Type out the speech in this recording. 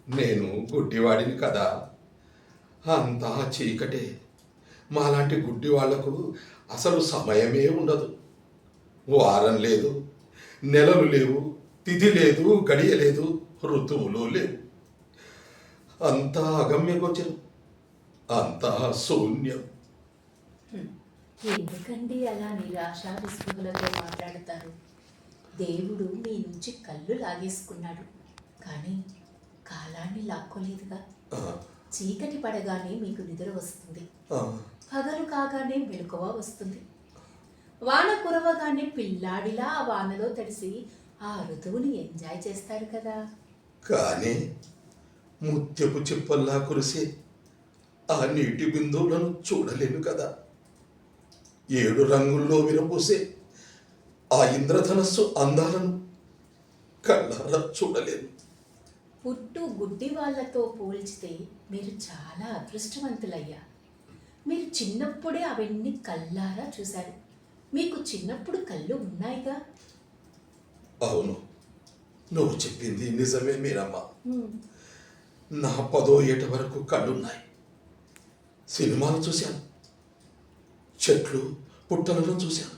నేను గుడ్డివాడిని కదా, అంతా చీకటే. మాలాంటి గుడ్డి వాళ్లకు అసలు సమయమే ఉండదు. వారం లేదు, నెలలు లేవు, తిథి లేదు, గడియ లేదు, ఋతువులు లేవు. అంతా అగమ్యగోచరం, అంతా శూన్యం. ఎందుకండి అలా నిరాశా నిస్పృహలతో మాట్లాడతారు? దేవుడు మీ నుంచి కళ్ళు లాగేసుకున్నాడు, కానీ కాలాన్ని లాక్కోలేదుగా. చీకటి పడగానే మీకు నిద్ర వస్తుంది, పగలు కాగానే మెలకువ వస్తుంది. వాన కురవగానే పిల్లాడిలా ఆ వానలో తడిసి ఆ ఋతువుని ఎంజాయ్ చేస్తారు కదా. కానీ ముత్యపు చిప్పల్లా కురిసే ఆ నీటి బిందువులను చూడలేను కదా. 7 రంగుల్లో విరపూసే ఆ ఇంద్రధనస్సు అందాలను కళ్ళారా చూడలేను. పుట్టు గుడ్డి వాళ్ళతో పోల్చితే మీరు చాలా అదృష్టవంతులయ్యా. మీరు చిన్నప్పుడే అవన్నీ కళ్ళారా చూశారు. మీకు చిన్నప్పుడు కళ్ళు ఉన్నాయిగా. అవును, నువ్వు చెప్పింది నిజమే మీరమ్మ. నా 10వ ఏట వరకు కళ్ళున్నాయి. సినిమాలు చూశాను, చెట్లు పుట్టలను చూశాను,